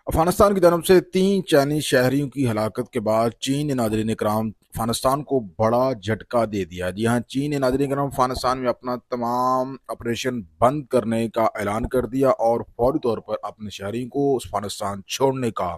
افغانستان کی جانب سے 3 چائنیز شہریوں کی ہلاکت کے بعد چین نے ناظرین کرام افغانستان کو بڑا جھٹکا دے دیا۔ جی ہاں، چین نے ناظرین کرام افغانستان میں اپنا تمام آپریشن بند کرنے کا اعلان کر دیا اور فوری طور پر اپنے شہریوں کو افغانستان چھوڑنے کا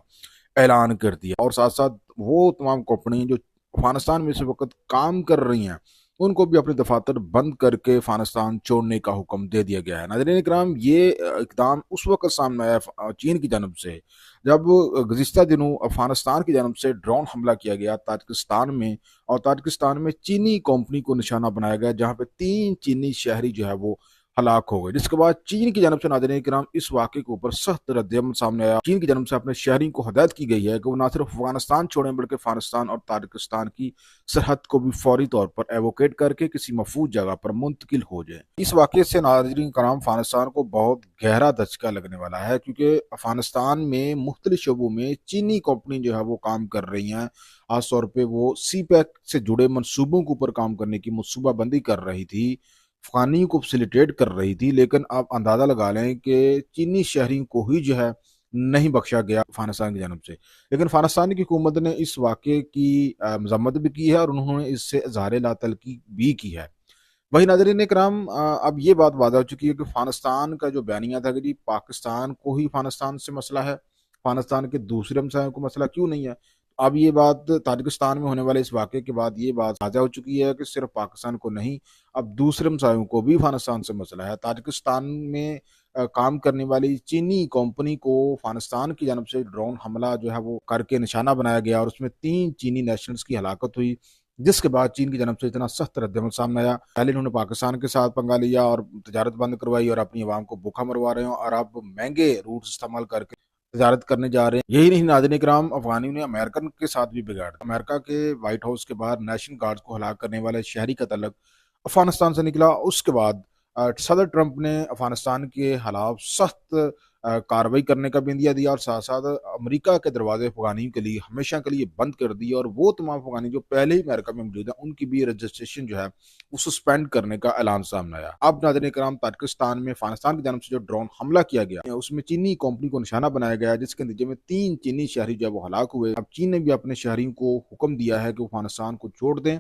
اعلان کر دیا، اور ساتھ ساتھ وہ تمام کمپنی جو افغانستان میں اس وقت کام کر رہی ہیں ان کو بھی اپنے دفاتر بند کر کے افغانستان چھوڑنے کا حکم دے دیا گیا ہے۔ ناظرین اکرام، یہ اقدام اس وقت سامنے آیا چین کی جانب سے جب گزشتہ دنوں افغانستان کی جانب سے ڈرون حملہ کیا گیا تاجکستان میں، اور تاجکستان میں چینی کمپنی کو نشانہ بنایا گیا، جہاں پہ 3 چینی شہری جو ہے وہ ہلاک ہو گئے، جس کے بعد چین کی جانب سے ناظرین کرام اس واقعے کے اوپر سخت رد عمل سامنے آیا۔ چین کی جانب سے اپنے شہریوں کو ہدایت کی گئی ہے کہ وہ نہ صرف افغانستان چھوڑیں بلکہ افغانستان اور تاجکستان کی سرحد کو بھی فوری طور پر ایووکیٹ کر کے کسی محفوظ جگہ پر منتقل ہو جائے۔ اس واقعے سے ناظرین کرام افغانستان کو بہت گہرا دھچکا لگنے والا ہے، کیونکہ افغانستان میں مختلف شعبوں میں چینی کمپنی جو ہے وہ کام کر رہی ہیں۔ خاص طور پہ وہ سی پیک سے جڑے منصوبوں کے اوپر کام کرنے کی منصوبہ بندی کر رہی تھی، افغانیوں کو فیسیلیٹیٹ کر رہی تھی، لیکن آپ اندازہ لگا لیں کہ چینی شہریوں کو ہی جو ہے نہیں بخشا گیا افغانستان کی جانب سے۔ لیکن افغانستان کی حکومت نے اس واقعے کی مذمت بھی کی ہے اور انہوں نے اس سے اظہار لا تلقی بھی کی ہے۔ وہی ناظرین کرام، اب یہ بات واضح ہو چکی ہے کہ افغانستان کا جو بیانیہ تھا کہ جی پاکستان کو ہی افغانستان سے مسئلہ ہے، افغانستان کے دوسرے ہمسایوں کو مسئلہ کیوں نہیں ہے؟ اب یہ بات تاجکستان میں ہونے والے اس واقعے کے بعد یہ بات واضح ہو چکی ہے کہ صرف پاکستان کو نہیں، اب دوسرے ہمسایوں کو بھی افغانستان سے مسئلہ ہے۔ تاجکستان میں کام کرنے والی چینی کمپنی کو افغانستان کی جانب سے ڈرون حملہ جو ہے وہ کر کے نشانہ بنایا گیا اور اس میں 3 چینی نیشنلز کی ہلاکت ہوئی، جس کے بعد چین کی جانب سے اتنا سخت رد عمل سامنے آیا۔ پہلے انہوں نے پاکستان کے ساتھ پنگا لیا اور تجارت بند کروائی اور اپنی عوام کو بھوکا مروا رہے ہیں، اور اب مہنگے روٹس استعمال کر کے تجارت کرنے جا رہے ہیں۔ یہی نہیں ناظرین اکرام، افغانیوں نے امریکن کے ساتھ بھی بگاڑ دیا۔ امریکہ کے وائٹ ہاؤس کے باہر نیشنل گارڈز کو ہلاک کرنے والے شہری کا تعلق افغانستان سے نکلا۔ اس کے بعد صدر ٹرمپ نے افغانستان کے خلاف سخت کارروائی کرنے کا بندیہ دیا، اور ساتھ ساتھ امریکہ کے دروازے افغانیوں کے لیے ہمیشہ کے لیے بند کر دیے، اور وہ تمام افغانی جو پہلے ہی امریکہ میں موجود ہیں ان کی بھی رجسٹریشن جو ہے وہ سسپینڈ کرنے کا اعلان سامنے آیا۔ اب ناظرین کرام، تاجکستان میں افغانستان کی جانب سے جو ڈرون حملہ کیا گیا اس میں چینی کمپنی کو نشانہ بنایا گیا، جس کے نتیجے میں 3 چینی شہری جو ہے وہ ہلاک ہوئے۔ اب چین نے بھی اپنے شہریوں کو حکم دیا ہے کہ وہ افغانستان کو چھوڑ دیں